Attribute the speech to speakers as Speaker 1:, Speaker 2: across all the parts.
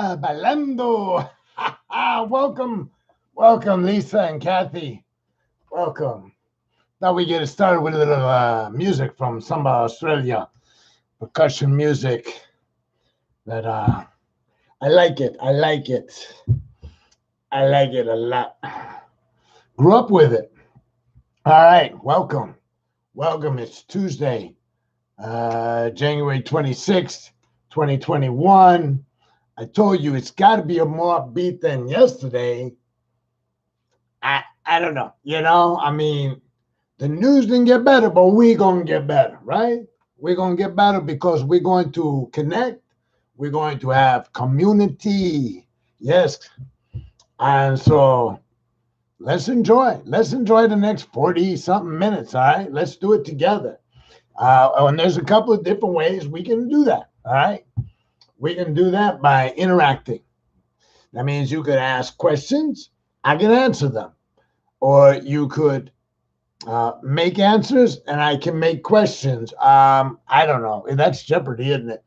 Speaker 1: Bailando. Welcome, Lisa and Kathy. Welcome. Now we get started with a little music from some Australia, percussion music. That I like it. I like it. I like it a lot. Grew up with it. All right, welcome. Welcome. It's Tuesday, January 26th, 2021. I told you it's got to be a more upbeat than yesterday. I don't know. I mean, the news didn't get better, but we're going to get better, right? We're going to get better because we're going to connect. We're going to have community. Yes. And so let's enjoy. Let's enjoy the next 40 something minutes. All right. Let's do it together. And there's a couple of different ways we can do that. All right. We can do that by interacting. That means you could ask questions, I can answer them. Or you could make answers and I can make questions. I don't know. That's Jeopardy, isn't it?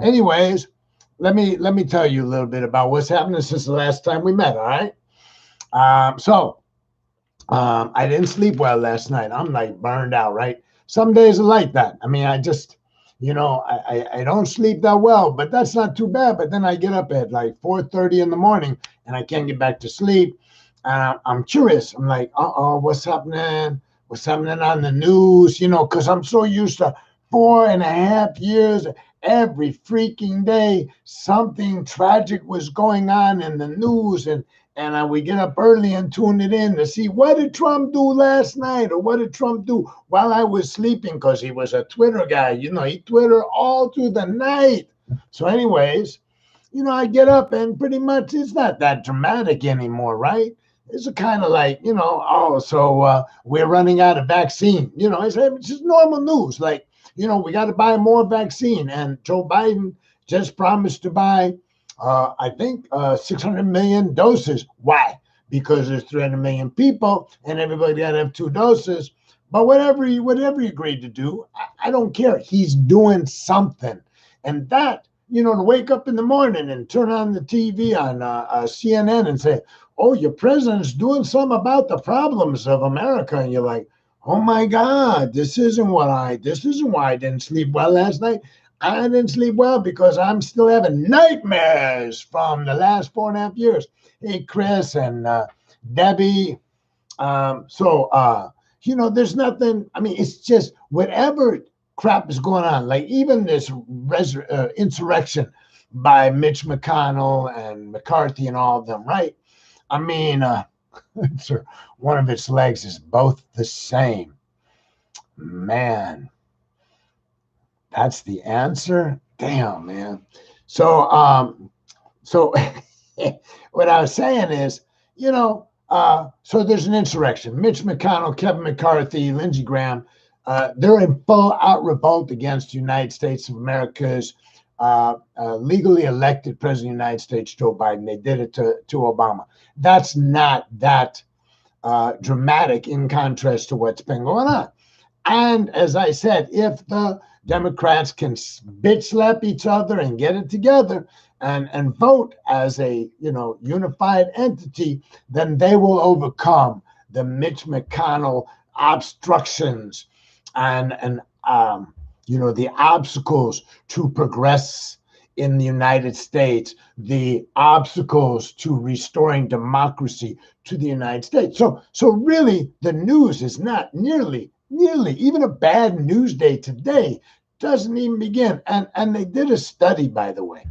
Speaker 1: Anyways, let me tell you a little bit about what's happening since the last time we met. All right. I didn't sleep well last night. I'm like burned out. Right. Some days are like that. I mean, I just, I don't sleep that well, but that's not too bad. But then I get up at like 4:30 in the morning and I can't get back to sleep. I'm curious. I'm like, what's happening? What's happening on the news? Because I'm so used to 4.5 years, every freaking day, something tragic was going on in the news. And we get up early and tune it in to see what did Trump do last night or what did Trump do while I was sleeping because he was a Twitter guy. He Twitter all through the night. So anyways, I get up and pretty much it's not that dramatic anymore, right? It's kind of like, we're running out of vaccine. It's just normal news. Like, we got to buy more vaccine. And Joe Biden just promised to buy, I think, 600 million doses. Why? Because there's 300 million people and everybody got to have 2 doses. But whatever he agreed to do, I don't care. He's doing something. And that, to wake up in the morning and turn on the TV on CNN and say, oh, your president's doing something about the problems of America. And you're like, oh my God, this isn't why I didn't sleep well last night. I didn't sleep well because I'm still having nightmares from the last 4.5 years. Hey, Chris and Debbie. There's nothing. I mean, it's just whatever crap is going on. Like even this insurrection by Mitch McConnell and McCarthy and all of them, right? I mean, one of its legs is both the same. Man, that's the answer. Damn, man. So what I was saying is, so there's an insurrection. Mitch McConnell, Kevin McCarthy, Lindsey Graham, they're in full out revolt against the United States of America's legally elected president of the United States, Joe Biden. They did it to Obama. That's not that dramatic in contrast to what's been going on. And as I said, if the Democrats can bitch slap each other and get it together and vote as a unified entity, then they will overcome the Mitch McConnell obstructions and the obstacles to progress in the United States, the obstacles to restoring democracy to the United States. So really, the news is not nearly, even a bad news day today doesn't even begin. And they did a study, by the way.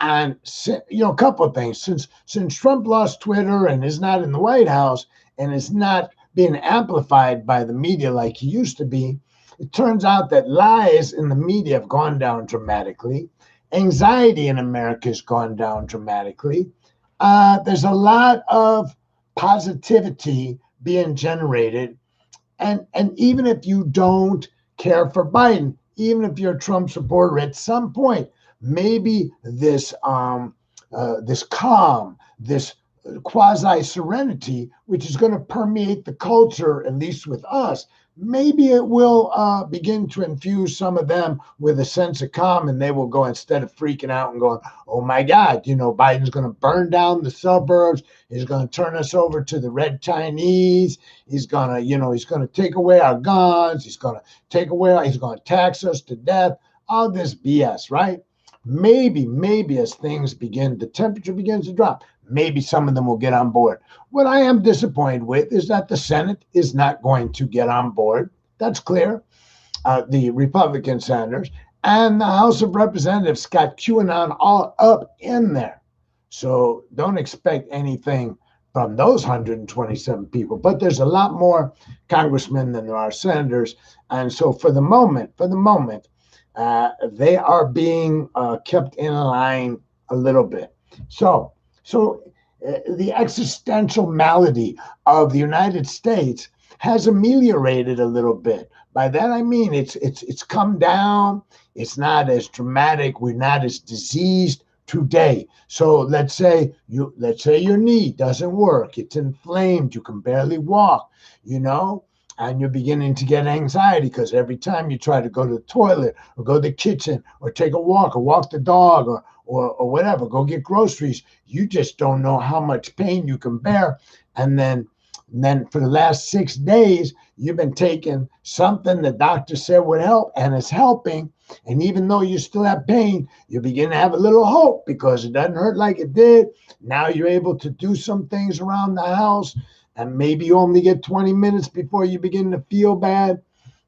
Speaker 1: And, a couple of things. Since Trump lost Twitter and is not in the White House and is not being amplified by the media like he used to be, it turns out that lies in the media have gone down dramatically. Anxiety in America has gone down dramatically. There's a lot of positivity being generated. And even if you don't care for Biden, even if you're a Trump supporter, at some point, maybe this calm, this quasi serenity, which is going to permeate the culture, at least with us. Maybe it will begin to infuse some of them with a sense of calm, and they will go, instead of freaking out and going, "Oh my God, Biden's going to burn down the suburbs. He's going to turn us over to the red Chinese. He's going to, he's going to take away our guns. He's going to tax us to death." All this BS, right? Maybe as the temperature begins to drop, maybe some of them will get on board. What I am disappointed with is that the Senate is not going to get on board. That's clear. The Republican senators and the House of Representatives got QAnon all up in there. So don't expect anything from those 127 people. But there's a lot more congressmen than there are senators. And so for the moment, they are being kept in line a little bit. So the existential malady of the United States has ameliorated a little bit. By that I mean it's come down. It's not as dramatic. We're not as diseased today. So let's say your knee doesn't work. It's inflamed. You can barely walk. And you're beginning to get anxiety because every time you try to go to the toilet or go to the kitchen or take a walk or walk the dog or whatever, go get groceries, you just don't know how much pain you can bear. And then for the last 6 days, you've been taking something the doctor said would help, and it's helping. And even though you still have pain, you begin to have a little hope because it doesn't hurt like it did. Now you're able to do some things around the house, and maybe you only get 20 minutes before you begin to feel bad.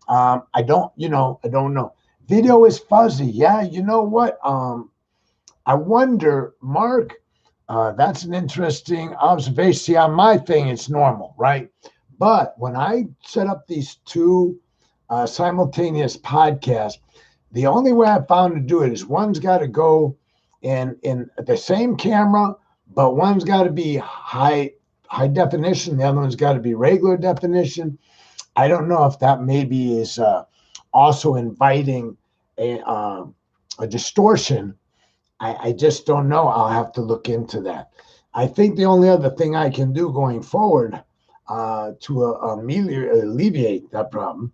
Speaker 1: I don't know. Video is fuzzy. Yeah, you know what? I wonder, Mark, that's an interesting observation. See, on my thing, it's normal, right? But when I set up these two simultaneous podcasts, the only way I found to do it is one's got to go in the same camera, but one's got to be high definition. The other one's got to be regular definition. I don't know if that maybe is also inviting a distortion. I just don't know. I'll have to look into that. I think the only other thing I can do going forward to alleviate that problem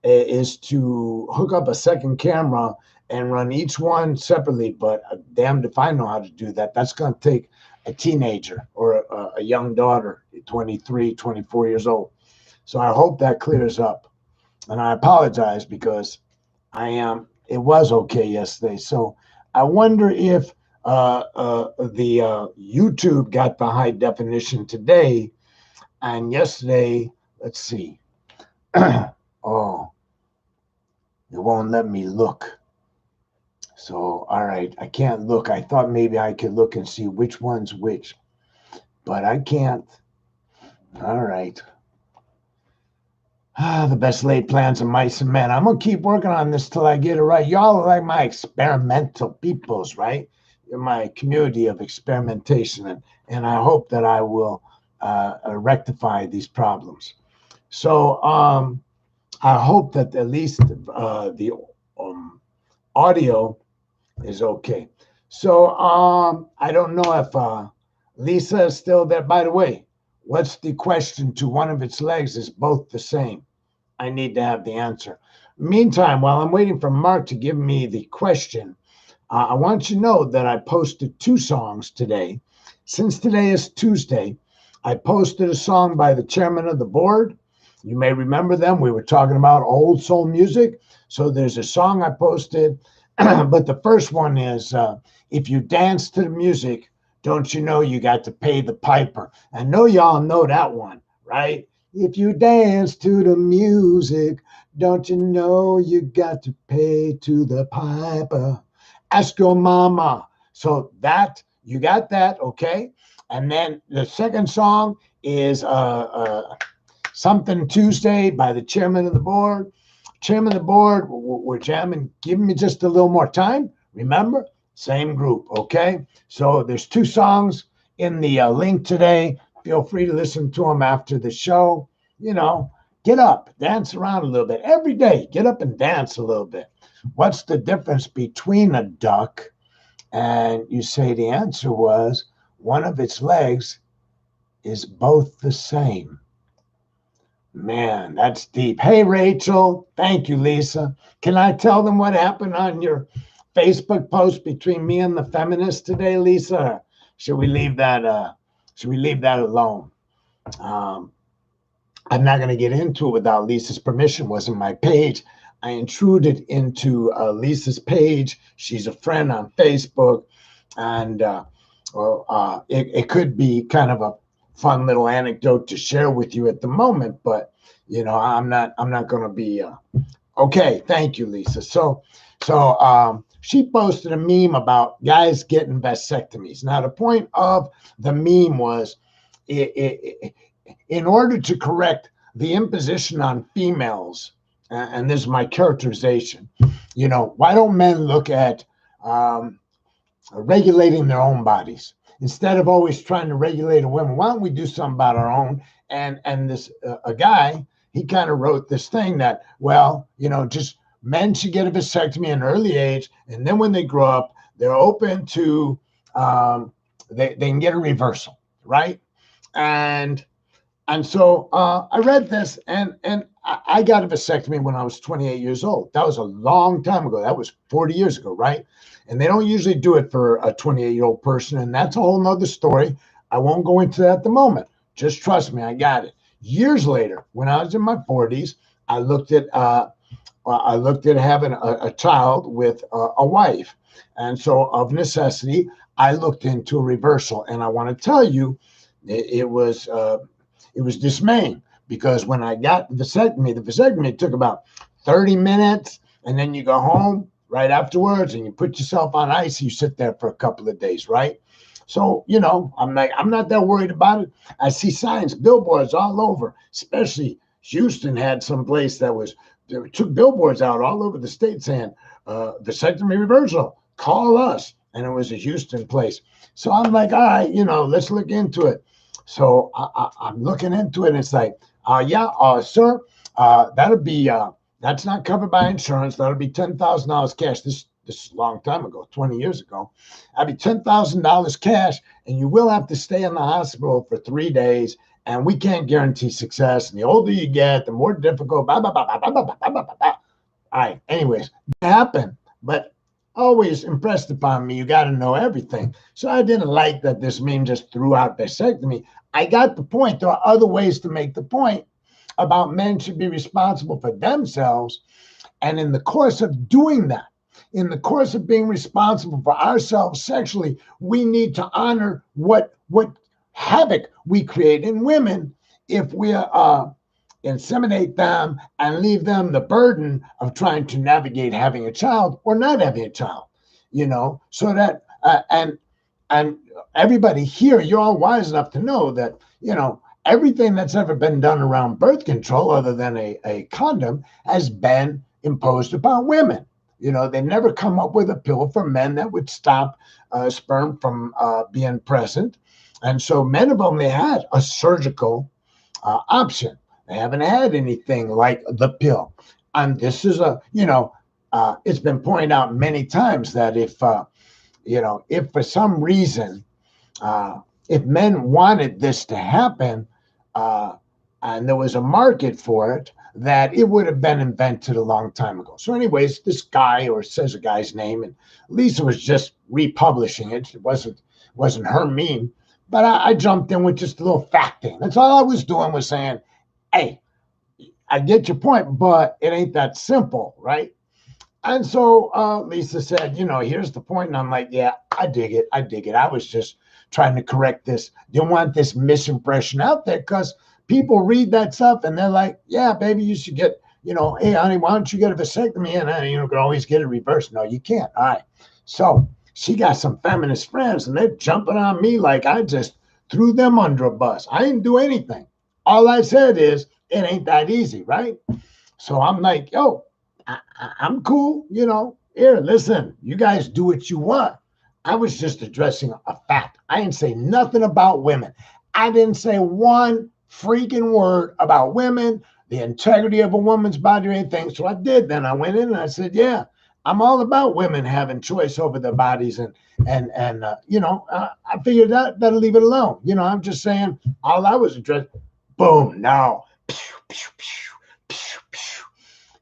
Speaker 1: is to hook up a second camera and run each one separately. But damned if I know how to do that. That's going to take a teenager or a young daughter, 23, 24 years old. So I hope that clears up. And I apologize because it was okay yesterday. So I wonder if the YouTube got the high definition today, and yesterday, let's see. Oh, it won't let me look. So, all right, I can't look. I thought maybe I could look and see which one's which, but I can't. All right. The best laid plans of mice and men. I'm going to keep working on this till I get it right. Y'all are like my experimental peoples, right? You're my community of experimentation, and I hope that I will rectify these problems. So I hope that at least the audio is okay. So I don't know if Lisa is still there. By the way, what's the question to one of its legs is both the same? I need to have the answer. Meantime, while I'm waiting for Mark to give me the question, I want you to know that I posted 2 songs today. Since today is Tuesday, I posted a song by the chairman of the board. You may remember them. We were talking about old soul music. So there's a song I posted, but the first one is, if you dance to the music, don't you know you got to pay the piper? I know y'all know that one, right? If you dance to the music, don't you know you got to pay to the piper? Ask your mama. So that, you got that, okay? And then the second song is Something Tuesday by the chairman of the board. Chairman of the board, we're jamming. Give me just a little more time. Remember, same group, okay? So there's 2 songs in the link today. Feel free to listen to them after the show. Get up, dance around a little bit. Every day, get up and dance a little bit. What's the difference between a duck? And you say the answer was one of its legs is both the same. Man, that's deep. Hey, Rachel. Thank you, Lisa. Can I tell them what happened on your Facebook post between me and the feminist today, Lisa? Should we leave that? Should we leave that alone? Um, I'm not going to get into it without Lisa's permission. It wasn't my page. I intruded into Lisa's page. She's a friend on Facebook, and it could be kind of a fun little anecdote to share with you at the moment. But I'm not going to be okay. Thank you, Lisa. So she posted a meme about guys getting vasectomies. Now the point of the meme was, in order to correct the imposition on females, and this is my characterization, why don't men look at regulating their own bodies instead of always trying to regulate a woman? Why don't we do something about our own? And this a guy, he kind of wrote this thing that, well, just men should get a vasectomy at an early age, and then when they grow up, they're open to they can get a reversal, right? And so I read this, and I got a vasectomy when I was 28 years old. That was a long time ago. That was 40 years ago, right? And they don't usually do it for a 28-year-old person, and that's a whole nother story. I won't go into that at the moment. Just trust me, I got it. Years later, when I was in my 40s, I looked at having a child with a wife, and so of necessity, I looked into a reversal. And I want to tell you, it was dismaying, because when I got the vasectomy took about 30 minutes, and then you go home right afterwards and you put yourself on ice. You sit there for a couple of days, right? So, I'm not that worried about it. I see signs, billboards all over, especially Houston had some place that took billboards out all over the state saying, vasectomy reversal, call us. And it was a Houston place. So I'm like, all right, let's look into it. So I'm looking into it, and it's like, sir, that'll be, that's not covered by insurance. That'll be $10,000 cash. This is a long time ago, 20 years ago. That'll be $10,000 cash, and you will have to stay in the hospital for 3 days, and we can't guarantee success. And the older you get, the more difficult, blah, blah, blah, blah, blah, blah, blah, blah, blah. All right, anyways, it happened, but always impressed upon me, you got to know everything. So I didn't like that this meme just threw out vasectomy. I got the point. There are other ways to make the point about men should be responsible for themselves. And in the course of doing that, in the course of being responsible for ourselves sexually, we need to honor what havoc we create in women if we inseminate them and leave them the burden of trying to navigate having a child or not having a child, so that and everybody here, you're all wise enough to know that, everything that's ever been done around birth control other than a condom has been imposed upon women. They never come up with a pill for men that would stop sperm from being present. And so men have only had a surgical option. They haven't had anything like the pill. And this is it's been pointed out many times that if for some reason, if men wanted this to happen, and there was a market for it, that it would have been invented a long time ago. So anyways, this guy, or says a guy's name, and Lisa was just republishing it. It wasn't her meme, but I jumped in with just a little facting. That's all I was doing, was saying, hey, I get your point, but it ain't that simple, right? And so Lisa said, here's the point. And I'm like, yeah, I dig it. I was just trying to correct this. Didn't want this misimpression out there, because people read that stuff and they're like, yeah, baby, you should get, hey, honey, why don't you get a vasectomy? And you can always get it reversed. No, you can't. All right. So she got some feminist friends, and they're jumping on me like I just threw them under a bus. I didn't do anything. All I said is, it ain't that easy, right? So I'm like, yo, I'm cool, Here, listen, you guys do what you want. I was just addressing a fact. I didn't say nothing about women. I didn't say one freaking word about women, the integrity of a woman's body, or anything. So I did. Then I went in and I said, yeah, I'm all about women having choice over their bodies, and I figured that better leave it alone. I'm just saying all I was addressing. Boom, now, pew, pew, pew, pew, pew.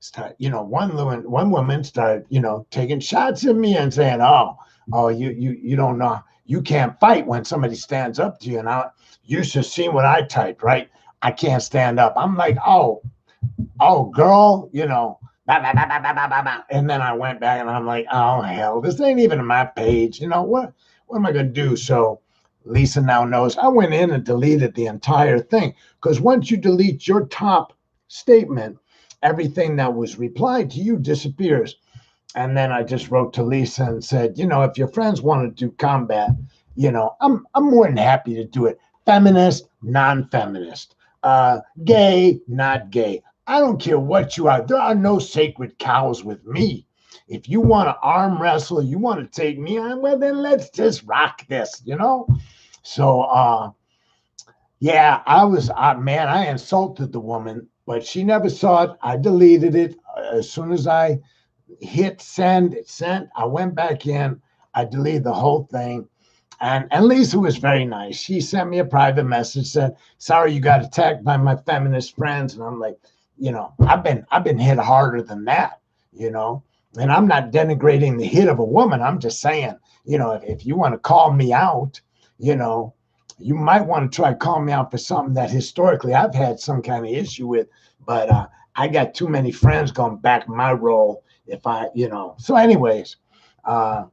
Speaker 1: Start, one woman started, taking shots at me and saying, "Oh, you don't know, you can't fight when somebody stands up to you." And you should see what I typed, right? I can't stand up. I'm like, oh, girl, bah, bah, bah, bah, bah, bah, bah, bah. And then I went back and I'm like, oh, hell, this ain't even on my page. What am I going to do? So Lisa now knows I went in and deleted the entire thing, because once you delete your top statement, everything that was replied to you disappears. And then I just wrote to Lisa and said, if your friends want to do combat, I'm more than happy to do it. Feminist, non-feminist, gay, not gay. I don't care what you are. There are no sacred cows with me. If you want to arm wrestle, you want to take me on, well, then let's just rock this. So, yeah, I insulted the woman, but she never saw it. I deleted it as soon as I hit send. It sent. I went back in. I deleted the whole thing. And Lisa was very nice. She sent me a private message, said, "Sorry you got attacked by my feminist friends." And I'm like, I've been hit harder than that, you know. And I'm not denigrating the hit of a woman. I'm just saying, if you want to call me out, you know, you might want to try to call me out for something that historically I've had some kind of issue with. But I got too many friends going back my role if So, anyways, uh,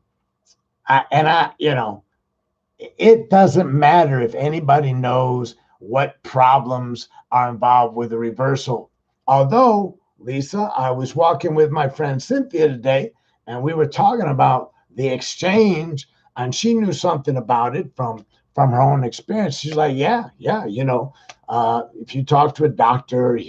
Speaker 1: it doesn't matter if anybody knows what problems are involved with the reversal. Although, Lisa, I was walking with my friend Cynthia today, and we were talking about the exchange, and she knew something about it from her own experience. She's like, yeah, if you talk to a doctor,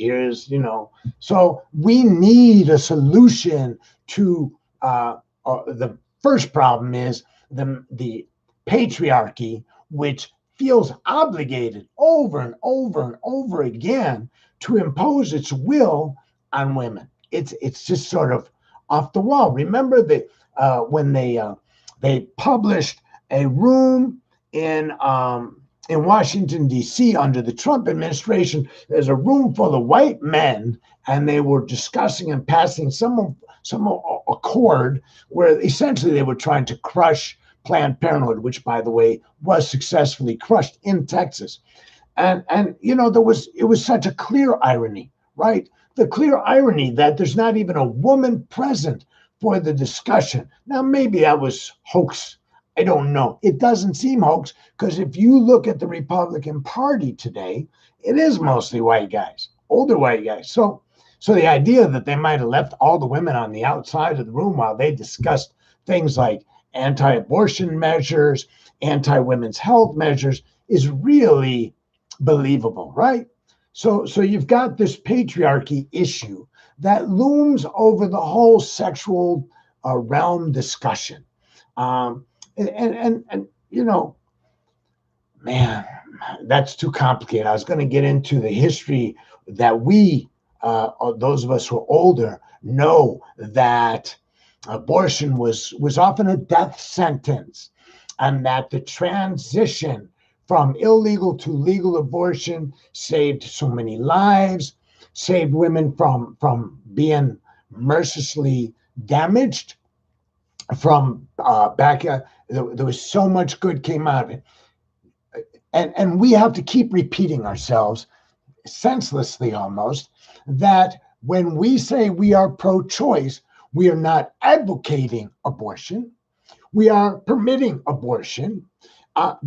Speaker 1: so we need a solution to the first problem is the patriarchy, which feels obligated over and over and over again to impose its will on women. It's just sort of off the wall. Remember that when they published a room in Washington D.C. under the Trump administration, there's a room full of white men, and they were discussing and passing some accord where essentially they were trying to crush Planned Parenthood, which, by the way, was successfully crushed in Texas. And it was such a clear irony, right? The clear irony that there's not even a woman present for the discussion. Now, maybe that was hoax. I don't know. It doesn't seem hoax, because if you look at the Republican Party today, it is mostly white guys, older white guys. So the idea that they might have left all the women on the outside of the room while they discussed things like anti-abortion measures, anti-women's health measures is really believable, right? So you've got this patriarchy issue that looms over the whole sexual realm discussion. And man, that's too complicated. I was going to get into the history that those of us who are older, know that abortion was often a death sentence, and that the transition from illegal to legal abortion saved so many lives, saved women from being mercilessly damaged from back. There was so much good came out of it. And we have to keep repeating ourselves, senselessly almost, that when we say we are pro-choice, we are not advocating abortion. We are permitting abortion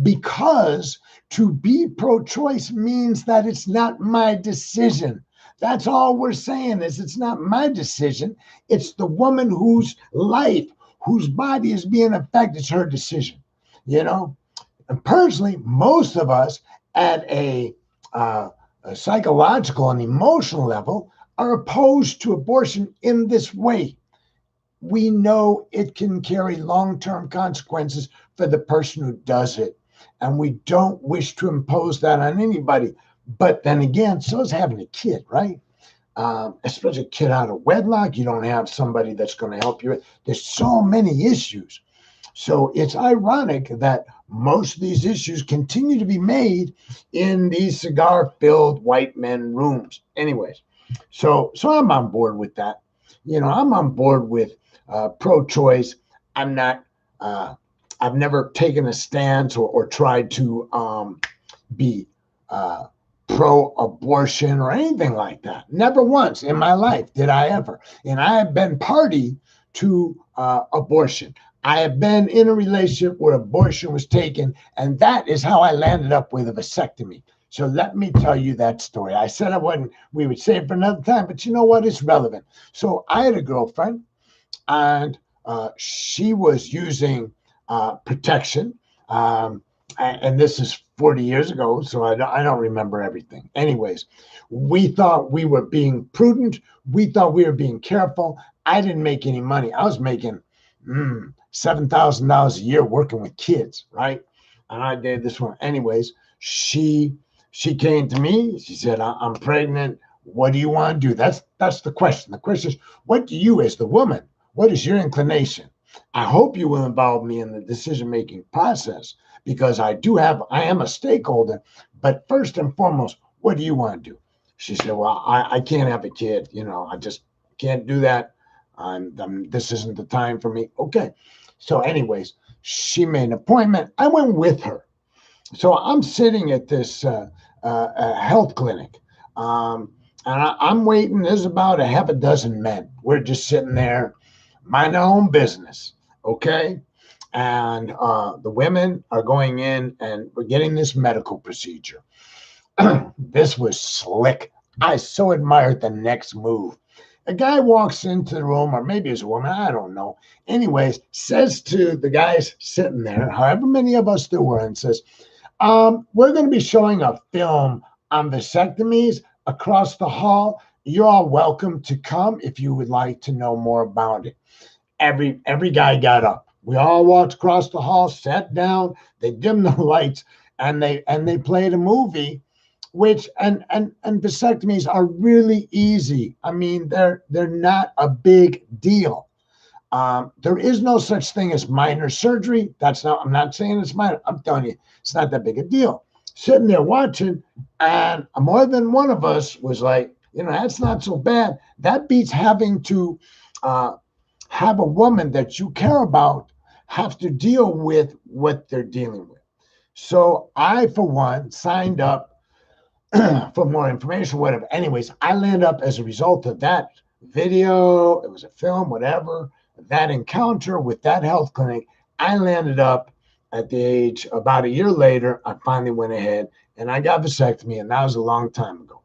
Speaker 1: because to be pro-choice means that it's not my decision. That's all we're saying is it's not my decision. It's the woman whose life, whose body is being affected. It's her decision, And personally, most of us at a psychological and emotional level are opposed to abortion in this way. We know it can carry long-term consequences for the person who does it. And we don't wish to impose that on anybody. But then again, so is having a kid, right? especially a kid out of wedlock. You don't have somebody that's going to help you. There's so many issues. So it's ironic that most of these issues continue to be made in these cigar-filled white men rooms. Anyways, so I'm on board with that. I'm on board with pro-choice. I'm not. I've never taken a stance or tried to be pro-abortion or anything like that. Never once in my life did I ever. And I have been party to abortion. I have been in a relationship where abortion was taken, and that is how I landed up with a vasectomy. So let me tell you that story. I said we would save it for another time, but you know what? It's relevant. So I had a girlfriend, and she was using protection. And this is 40 years ago, so I don't remember everything. Anyways, we thought we were being prudent. We thought we were being careful. I didn't make any money. I was making $7,000 a year working with kids, right? And I did this one. Anyways, she came to me. She said, I'm pregnant. What do you want to do? That's the question. The question is, what do you, as the woman, what is your inclination? I hope you will involve me in the decision-making process, because I am a stakeholder. But first and foremost, what do you want to do? She said, well, I can't have a kid. I just can't do that. This isn't the time for me. Okay. So anyways, she made an appointment. I went with her. So I'm sitting at this health clinic. And I'm waiting. There's about a half a dozen men. We're just sitting there, mind our own business. Okay. And the women are going in and we're getting this medical procedure. This was slick. I so admired the next move. A guy walks into the room, or maybe it's a woman, I don't know. Anyways, says to the guys sitting there, however many of us there were, and says, we're going to be showing a film on vasectomies across the hall. You're all welcome to come if you would like to know more about it. Every guy got up. We all walked across the hall, sat down, they dimmed the lights, and they played a movie, which and vasectomies are really easy. I mean, they're not a big deal. There is no such thing as minor surgery. I'm not saying it's minor. I'm telling you, it's not that big a deal. Sitting there watching, and more than one of us was like, that's not so bad. That beats having to have a woman that you care about have to deal with what they're dealing with. So I, for one, signed up for more information, whatever. Anyways, I landed up as a result of that video. It was a film, whatever. That encounter with that health clinic, I landed up at the age, about a year later, I finally went ahead and I got vasectomy, and that was a long time ago.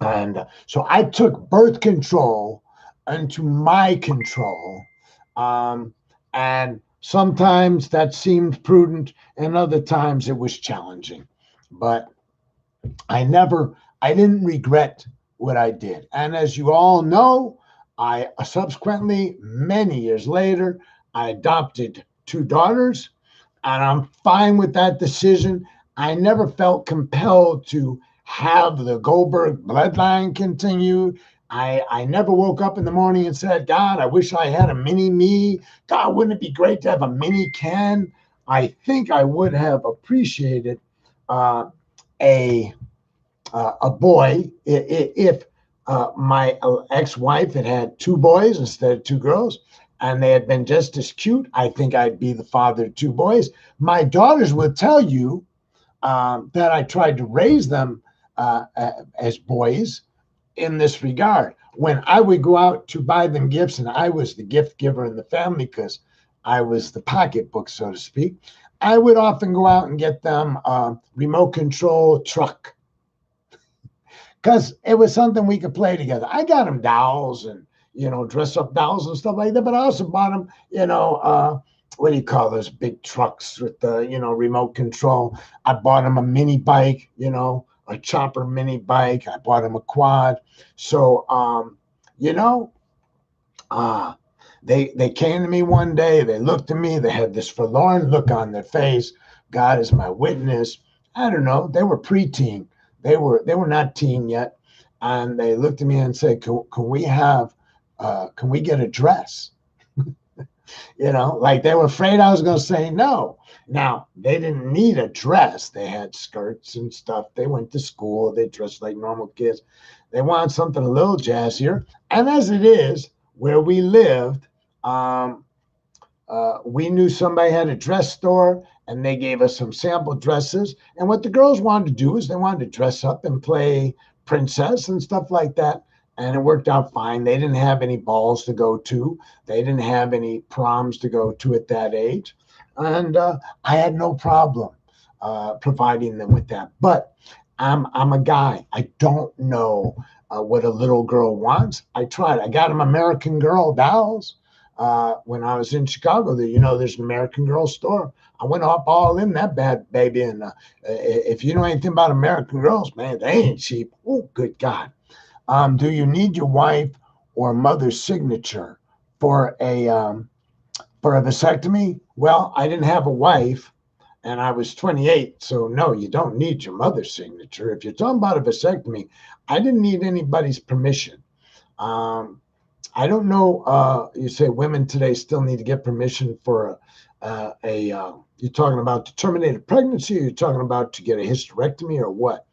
Speaker 1: And so I took birth control into my control. And sometimes that seemed prudent, and other times it was challenging. But I didn't regret what I did. And as you all know, I subsequently, many years later, I adopted 2 daughters, and I'm fine with that decision. I never felt compelled to have the Goldberg bloodline continued. I never woke up in the morning and said, God, I wish I had a mini me. God, wouldn't it be great to have a mini Ken? I think I would have appreciated a boy if my ex-wife had 2 boys instead of 2 girls, and they had been just as cute. I think I'd be the father of 2 boys. My daughters would tell you that I tried to raise them as boys in this regard. When I would go out to buy them gifts, and I was the gift giver in the family because I was the pocketbook, so to speak, I would often go out and get them a remote control truck because it was something we could play together. I got them dolls and, dress up dolls and stuff like that, but I also bought them, what do you call those big trucks with the, remote control? I bought them a mini bike, a chopper mini bike. I bought him a quad. So, they came to me one day. They looked at me. They had this forlorn look on their face. God is my witness. I don't know. They were preteen. They were not teen yet. and they looked at me and said, can we have, can we get a dress? Like they were afraid I was going to say no. Now, they didn't need a dress. They had skirts and stuff. They went to school. They dressed like normal kids. They wanted something a little jazzier. And as it is, where we lived, we knew somebody had a dress store, and they gave us some sample dresses. And what the girls wanted to do is they wanted to dress up and play princess and stuff like that. And it worked out fine. They didn't have any balls to go to. They didn't have any proms to go to at that age. And I had no problem providing them with that. But I'm a guy. I don't know what a little girl wants. I tried. I got them American Girl dolls. When I was in Chicago, there's an American Girl store. I went up all in that bad baby. And if you know anything about American Girls, man, they ain't cheap. Oh, good God. Do you need your wife or mother's signature for a vasectomy? Well, I didn't have a wife, and I was 28, so no, you don't need your mother's signature. If you're talking about a vasectomy, I didn't need anybody's permission. I don't know. You say women today still need to get permission for you're talking about to terminate a pregnancy, or you're talking about to get a hysterectomy, or what?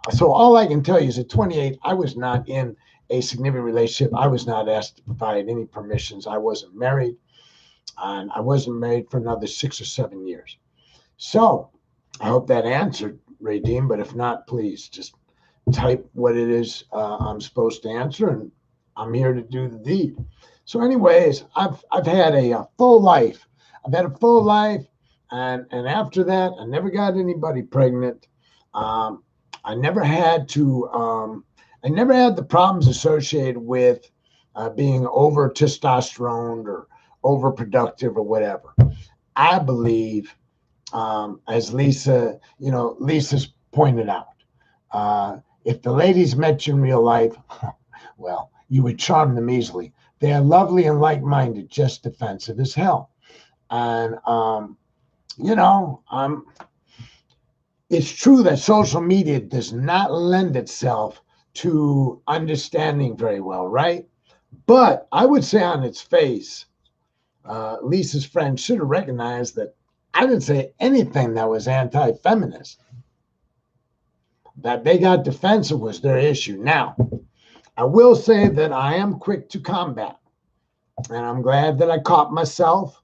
Speaker 1: So all I can tell you is at 28, I was not in a significant relationship. I was not asked to provide any permissions. I wasn't married, and I wasn't married for another 6 or 7 years. So I hope that answered, Ray Dean, but if not, please just type what it is I'm supposed to answer, and I'm here to do the deed. So anyways, I've had a full life. I've had a full life, and after that, I never got anybody pregnant. I never had the problems associated with being over testosterone or overproductive or whatever. I believe, as Lisa's pointed out, if the ladies met you in real life, well, you would charm them easily. They are lovely and like-minded, just defensive as hell. And, it's true that social media does not lend itself to understanding very well, right? But I would say on its face, Lisa's friend should have recognized that I didn't say anything that was anti-feminist. That they got defensive was their issue. Now, I will say that I am quick to combat, and I'm glad that I caught myself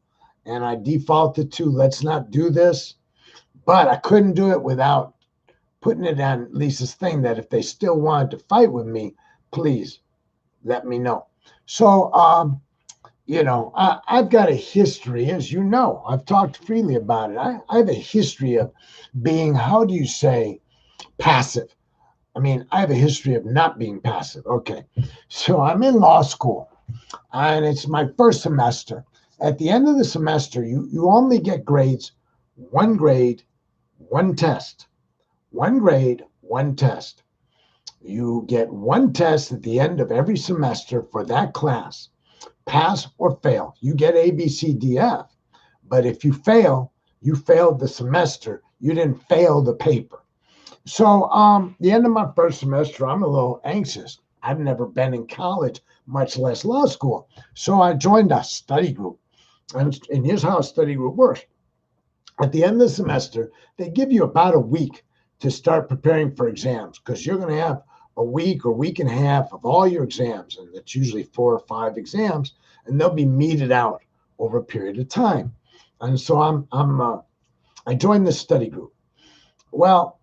Speaker 1: and I defaulted to let's not do this. But I couldn't do it without putting it on Lisa's thing that if they still wanted to fight with me, please let me know. So, I've got a history, as you know. I've talked freely about it. I have a history of being, how do you say, passive. I mean, I have a history of not being passive. Okay. So I'm in law school, and it's my first semester. At the end of the semester, you only get grades, one grade, one test. One grade, one test. You get one test at the end of every semester for that class. Pass or fail. You get A, B, C, D, F. But if you fail, you failed the semester. You didn't fail the paper. So the end of my first semester, I'm a little anxious. I've never been in college, much less law school. So I joined a study group. And here's how a study group works. At the end of the semester, they give you about a week to start preparing for exams, because you're going to have a week or week and a half of all your exams, and that's usually 4 or 5 exams, and they'll be meted out over a period of time. And so I joined the study group. Well,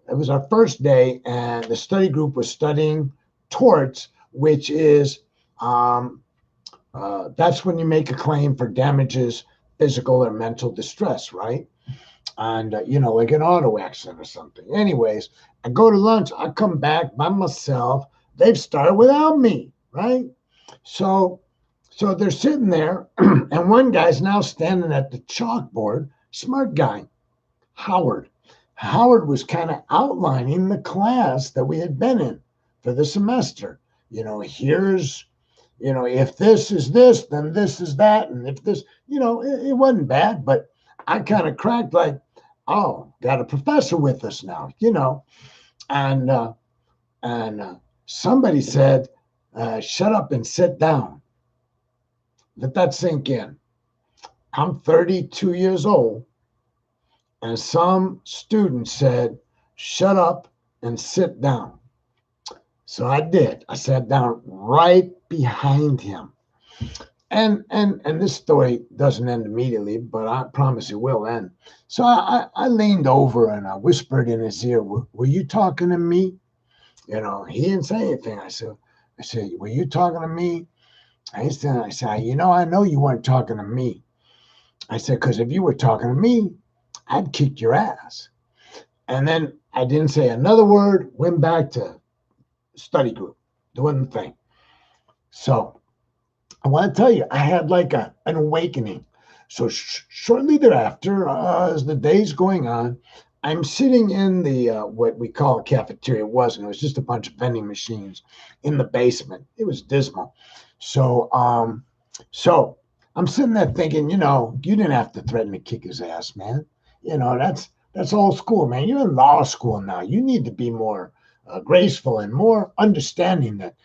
Speaker 1: it was our first day, and the study group was studying torts, which is that's when you make a claim for damages, physical or mental distress, right? And, like an auto accident or something. Anyways, I go to lunch. I come back by myself. They've started without me, right? So they're sitting there, and one guy's now standing at the chalkboard, smart guy, Howard. Howard was kind of outlining the class that we had been in for the semester. Here's, if this is this, then this is that. And if this, it wasn't bad, but I kind of cracked like, oh, got a professor with us now, and And somebody said, shut up and sit down. Let that sink in. I'm 32 years old, and some student said, shut up and sit down. So I did. I sat down right behind him. And this story doesn't end immediately, but I promise it will end. So I leaned over and I whispered in his ear, were you talking to me? He didn't say anything. I said, were you talking to me? I said, I know you weren't talking to me. I said, because if you were talking to me, I'd kick your ass. And then I didn't say another word, went back to study group, doing the thing. So I want to tell you, I had like an awakening. So shortly thereafter, as the day's going on, I'm sitting in the what we call a cafeteria. It wasn't. It was just a bunch of vending machines in the basement. It was dismal. So, so I'm sitting there thinking, you didn't have to threaten to kick his ass, man. That's old school, man. You're in law school now. You need to be more graceful and more understanding that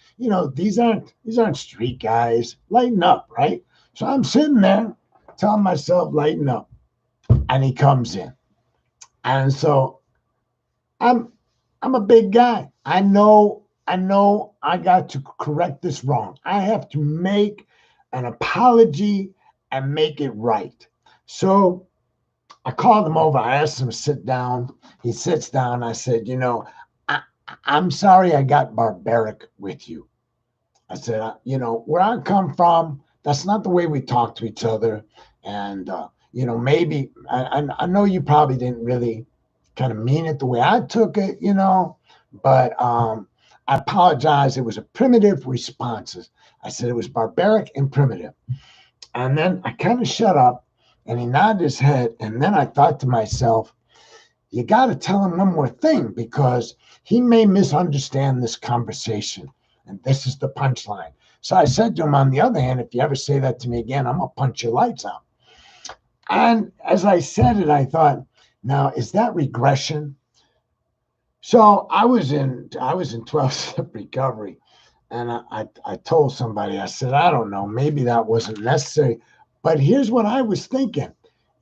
Speaker 1: these aren't street guys. Lighten up, right? So I'm sitting there telling myself, lighten up, and he comes in, and so I'm I'm a big guy. I know I got to correct this wrong. I have to make an apology and make it right. So I called him over. I asked him to sit down. He sits down. I said, I, I'm sorry I got barbaric with you. I said, where I come from, that's not the way we talk to each other. And, maybe I know you probably didn't really kind of mean it the way I took it, but I apologize. It was a primitive response. I said it was barbaric and primitive. And then I kind of shut up and he nodded his head. And then I thought to myself, you got to tell him one more thing because he may misunderstand this conversation. And this is the punchline. So I said to him, on the other hand, if you ever say that to me again, I'm going to punch your lights out. And as I said it, I thought, now, is that regression? So I was in 12-step recovery. And I told somebody, I said, I don't know, maybe that wasn't necessary. But here's what I was thinking.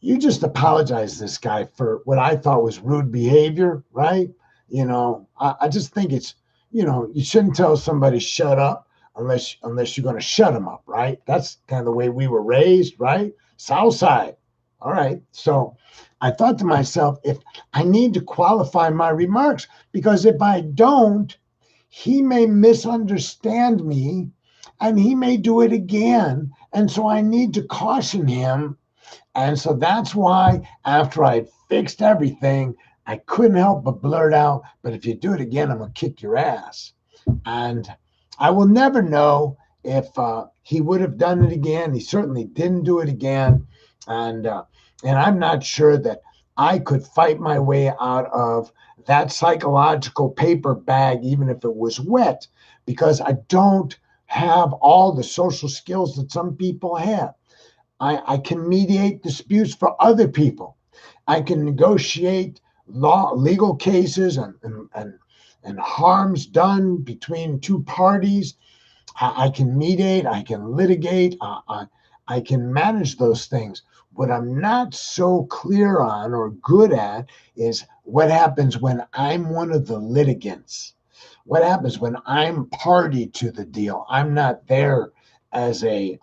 Speaker 1: You just apologize to this guy for what I thought was rude behavior, right? I just think it's, you shouldn't tell somebody shut up unless you're going to shut them up, right? That's kind of the way we were raised, right? South side. All right. So I thought to myself, if I need to qualify my remarks, because if I don't, he may misunderstand me and he may do it again. And so I need to caution him. And so that's why after I had fixed everything, I couldn't help but blurt out, but if you do it again, I'm going to kick your ass. And I will never know if he would have done it again. He certainly didn't do it again. And I'm not sure that I could fight my way out of that psychological paper bag, even if it was wet, because I don't have all the social skills that some people have. I can mediate disputes for other people. I can negotiate legal cases and harms done between two parties. I can mediate, I can litigate, I can manage those things. What I'm not so clear on or good at is what happens when I'm one of the litigants. What happens when I'm party to the deal? I'm not there as a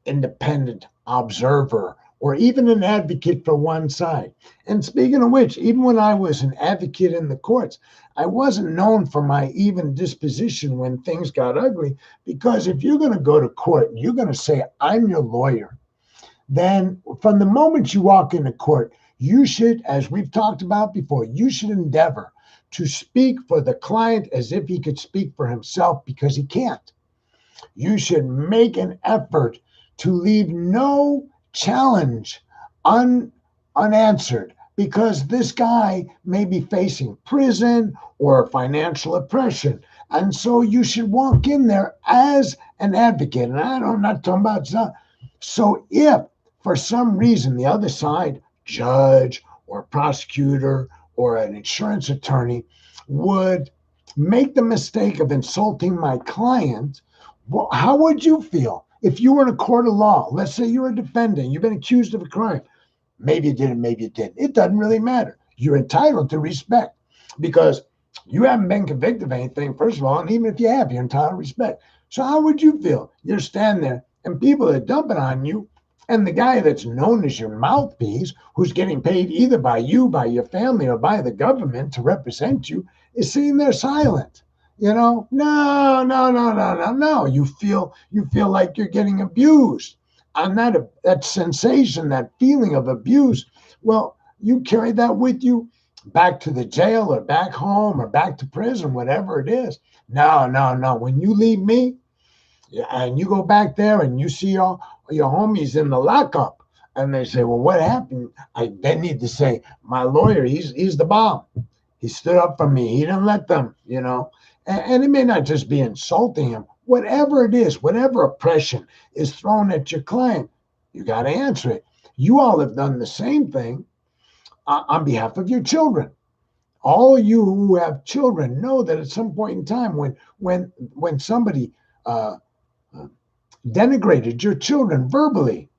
Speaker 1: independent observer or even an advocate for one side. And speaking of which, even when I was an advocate in the courts, I wasn't known for my even disposition when things got ugly, because if you're going to go to court and you're going to say, I'm your lawyer, then from the moment you walk into court, you should, as we've talked about before, you should endeavor to speak for the client as if he could speak for himself, because he can't. You should make an effort to leave no challenge unanswered, because this guy may be facing prison or financial oppression. And so you should walk in there as an advocate. And I'm not talking about that. So if for some reason the other side, judge or prosecutor or an insurance attorney, would make the mistake of insulting my client, well, how would you feel if you were in a court of law? Let's say you're a defendant, you've been accused of a crime. Maybe you didn't, maybe you didn't. It doesn't really matter. You're entitled to respect because you haven't been convicted of anything, first of all, and even if you have, you're entitled to respect. So how would you feel? You're standing there and people are dumping on you, and the guy that's known as your mouthpiece, who's getting paid either by you, by your family, or by the government to represent you, is sitting there silent. No, no, no, no, no, no. You feel like you're getting abused. And that sensation, that feeling of abuse, well, you carry that with you back to the jail or back home or back to prison, whatever it is. No, no, no. When you leave me, yeah, and you go back there and you see all your homies in the lockup, and they say, "Well, what happened?" They need to say, "My lawyer, he's the bomb. He stood up for me. He didn't let them." And it may not just be insulting him. Whatever it is, whatever oppression is thrown at your client, you got to answer it. You all have done the same thing on behalf of your children. All you who have children know that at some point in time, when somebody uh, denigrated your children verbally,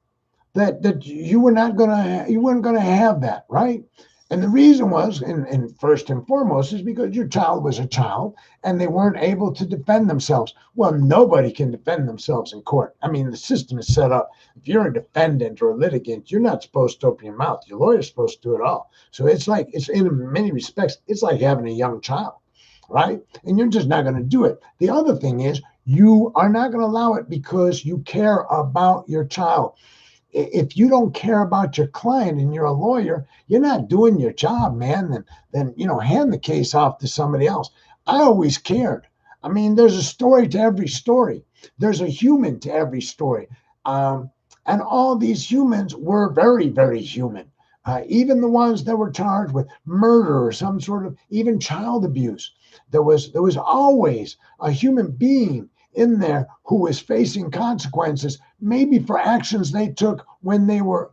Speaker 1: that you weren't gonna have that, right? And the reason was, and first and foremost, is because your child was a child and they weren't able to defend themselves. Well, nobody can defend themselves in court. I mean, the system is set up. If you're a defendant or a litigant, you're not supposed to open your mouth. Your lawyer's supposed to do it all. So it's in many respects, it's like having a young child, right? And you're just not going to do it. The other thing is, you are not going to allow it because you care about your child. If you don't care about your client and you're a lawyer, you're not doing your job, man. Then hand the case off to somebody else. I always cared. I mean, there's a story to every story. There's a human to every story. And all these humans were very, very human. Even the ones that were charged with murder or some sort of even child abuse. There was always a human being in there who was facing consequences, maybe for actions they took when they were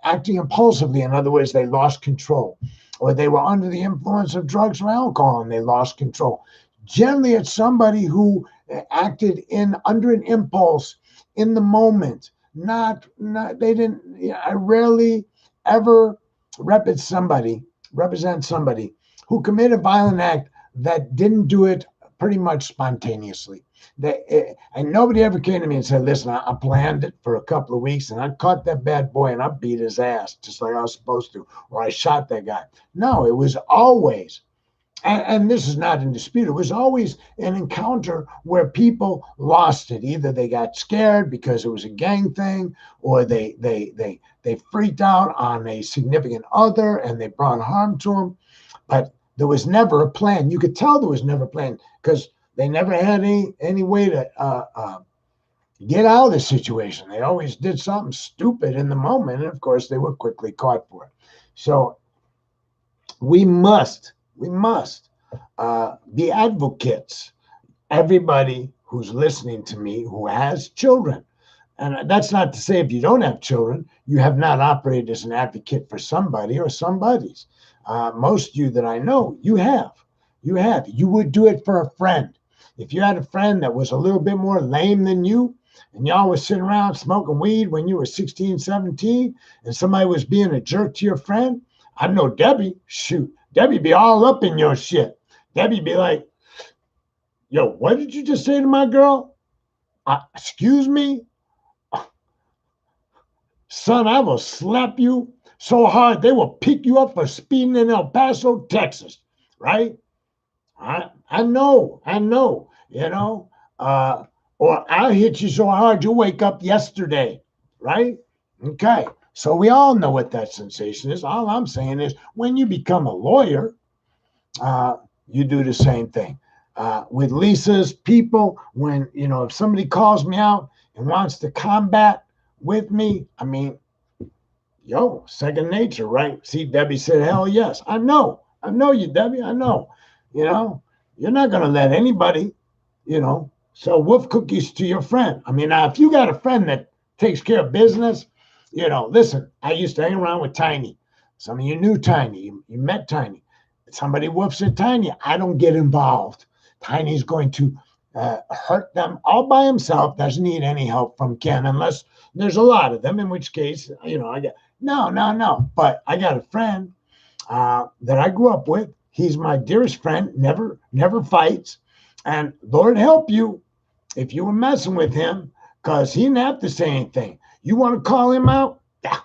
Speaker 1: acting impulsively. In other words, they lost control, or they were under the influence of drugs or alcohol and they lost control. Generally, it's somebody who acted in under an impulse in the moment. Not they didn't. I rarely ever represent somebody who committed a violent act that didn't do it pretty much spontaneously. And nobody ever came to me and said, "Listen, I planned it for a couple of weeks and I caught that bad boy and I beat his ass just like I was supposed to, or I shot that guy." No, it was always, and this is not in dispute, it was always an encounter where people lost it. Either they got scared because it was a gang thing, or they freaked out on a significant other and they brought harm to them. But there was never a plan. You could tell there was never a plan because they never had any way to get out of the situation. They always did something stupid in the moment, and of course, they were quickly caught for it. So we must be advocates. Everybody who's listening to me who has children. And that's not to say if you don't have children, you have not operated as an advocate for somebody or somebody's. Most of you that I know, you have. You have. You would do it for a friend. If you had a friend that was a little bit more lame than you, and y'all was sitting around smoking weed when you were 16, 17, and somebody was being a jerk to your friend, I know Debbie, shoot, Debbie be all up in your shit. Debbie be like, "Yo, what did you just say to my girl? Excuse me? Son, I will slap you so hard they will pick you up for speeding in El Paso, Texas." Right? I know. Or I'll hit you so hard you wake up yesterday. Right? Okay. So we all know what that sensation is. All I'm saying is when you become a lawyer, you do the same thing. With Lisa's people, when, if somebody calls me out and wants to combat with me, I mean, second nature, right? See, Debbie said, "Hell yes." I know you, Debbie. I know. You're not going to let anybody, sell wolf cookies to your friend. I mean, now, if you got a friend that takes care of business, listen, I used to hang around with Tiny. Some of you knew Tiny. You met Tiny. Somebody whoops at Tiny. I don't get involved. Tiny's going to hurt them all by himself, doesn't need any help from Ken, unless there's a lot of them, in which case, I got, no. But I got a friend that I grew up with. He's my dearest friend, never fights. And Lord help you if you were messing with him, because he didn't have to say anything. You want to call him out? Yeah,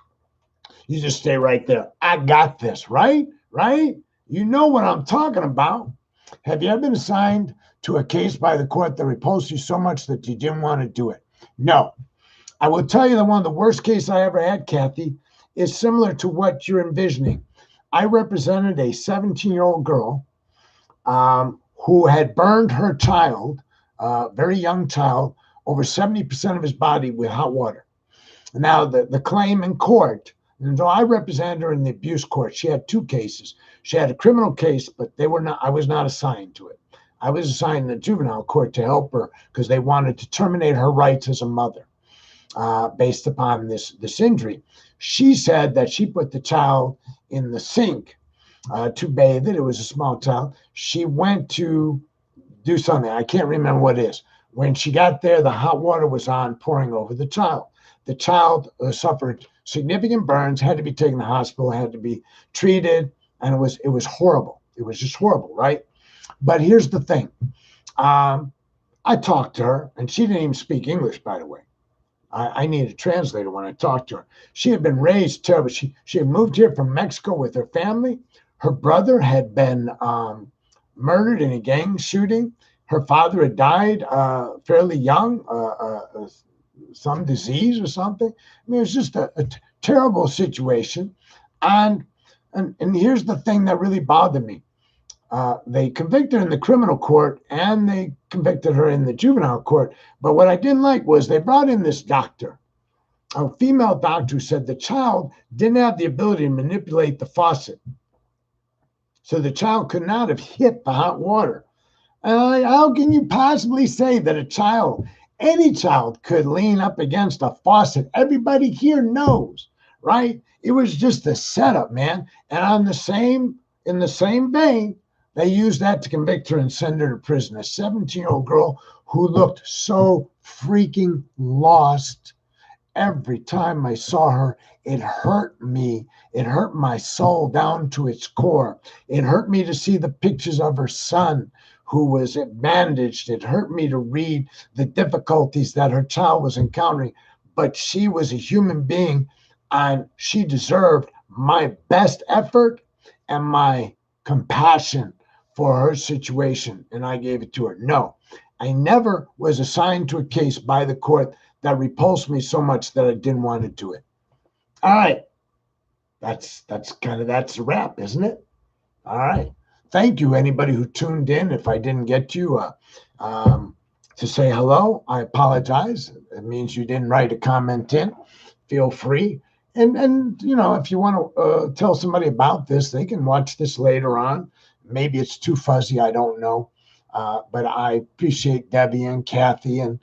Speaker 1: you just stay right there. I got this, right? Right? You know what I'm talking about. Have you ever been assigned to a case by the court that repulsed you so much that you didn't want to do it? No. I will tell you that one of the worst cases I ever had, Kathy, is similar to what you're envisioning. I represented a 17-year-old girl who had burned her child, very young child, over 70% of his body with hot water. Now, the claim in court, and though I represented her in the abuse court, she had two cases. She had a criminal case, but I was not assigned to it. I was assigned to the juvenile court to help her because they wanted to terminate her rights as a mother based upon this injury. She said that she put the child in the sink to bathe it. It was a small child. She went to do something. I can't remember what it is. When she got there, the hot water was on, pouring over the child. The child suffered significant burns, had to be taken to the hospital, had to be treated, and it was horrible. It was just horrible, right? But here's the thing. I talked to her, and she didn't even speak English, by the way. I needed a translator when I talked to her. She had been raised terrible. She had moved here from Mexico with her family. Her brother had been murdered in a gang shooting. Her father had died fairly young, some disease or something. I mean, it was just a terrible situation. And here's the thing that really bothered me. They convicted her in the criminal court and they convicted her in the juvenile court. But what I didn't like was they brought in this doctor, a female doctor, who said the child didn't have the ability to manipulate the faucet. So the child could not have hit the hot water. And how can you possibly say that any child could lean up against a faucet? Everybody here knows, right? It was just a setup, man. And in the same vein, they used that to convict her and send her to prison. A 17-year-old girl who looked so freaking lost. Every time I saw her, it hurt me. It hurt my soul down to its core. It hurt me to see the pictures of her son who was bandaged. It hurt me to read the difficulties that her child was encountering. But she was a human being, and she deserved my best effort and my compassion for her situation, and I gave it to her. No, I never was assigned to a case by the court that repulsed me so much that I didn't want to do it. All right. That's a wrap, isn't it? All right. Thank you, anybody who tuned in. If I didn't get to you to say hello, I apologize. It means you didn't write a comment in. Feel free. And if you want to tell somebody about this, they can watch this later on. Maybe it's too fuzzy. I don't know. But I appreciate Debbie and Kathy and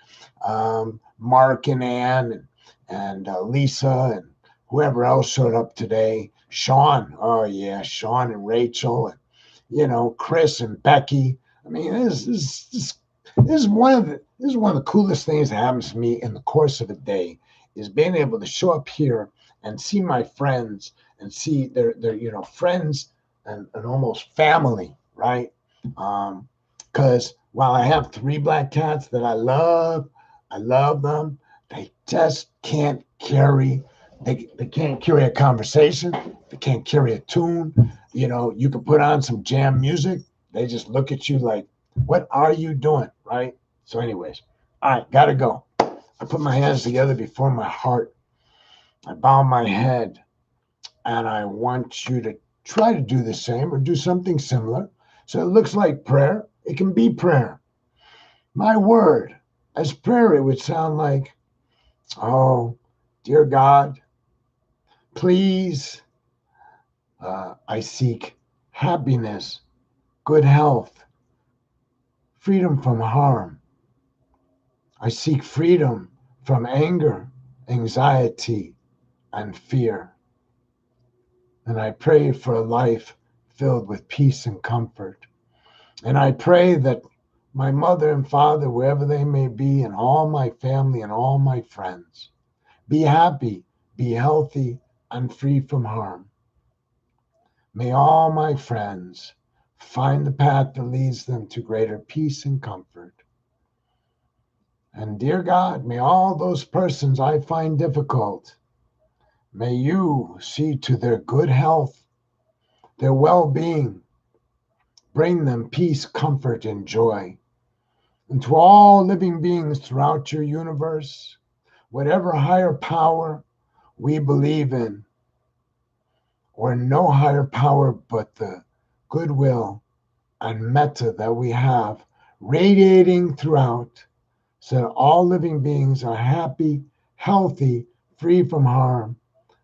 Speaker 1: Mark and Ann and Lisa and whoever else showed up today. Sean. Oh, yeah. Sean and Rachel and, Chris and Becky. I mean, this is one of the coolest things that happens to me in the course of a day is being able to show up here and see my friends and see their friends and almost family, right? Because while I have 3 black cats that I love them, they just can't carry. They can't carry a conversation. They can't carry a tune. You can put on some jam music. They just look at you like, what are you doing, right? So anyways, all right, gotta go. I put my hands together before my heart. I bow my head, and I want you to try to do the same or do something similar. So it looks like prayer. It can be prayer. My word, as prayer, it would sound like, oh, dear God, please, I seek happiness, good health, freedom from harm. I seek freedom from anger, anxiety, and fear. And I pray for a life filled with peace and comfort. And I pray that my mother and father, wherever they may be, and all my family and all my friends. Be happy, be healthy, and free from harm. May all my friends find the path that leads them to greater peace and comfort. And dear God, may all those persons I find difficult, may you see to their good health, their well-being, bring them peace, comfort, and joy. And to all living beings throughout your universe, whatever higher power we believe in, or no higher power but the goodwill and metta that we have radiating throughout, so that all living beings are happy, healthy, free from harm,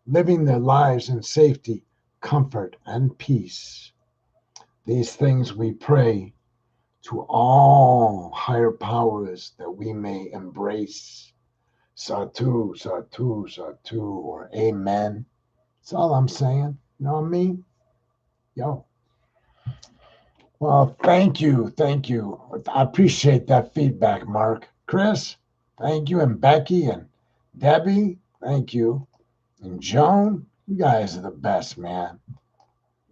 Speaker 1: living their lives in safety, comfort, and peace. These things we pray to all higher powers that we may embrace. Satu, Satu, Satu, or Amen. That's all I'm saying. You know what I mean? Yo. Well, thank you. Thank you. I appreciate that feedback, Mark. Chris, thank you. And Becky and Debbie, thank you. And Joan, you guys are the best, man.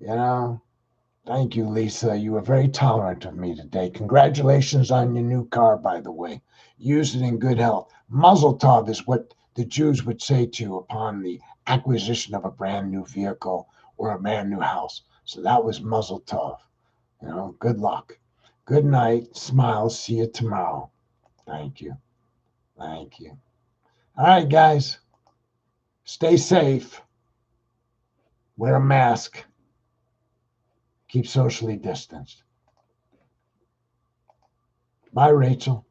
Speaker 1: You know, thank you, Lisa. You were very tolerant of me today. Congratulations on your new car, by the way. Use it in good health. Mazel tov is what the Jews would say to you upon the acquisition of a brand new vehicle or a brand new house. So that was mazel tov. You know, good luck. Good night. Smiles. See you tomorrow. Thank you. Thank you. All right, guys. Stay safe. Wear a mask. Keep socially distanced. Bye, Rachel.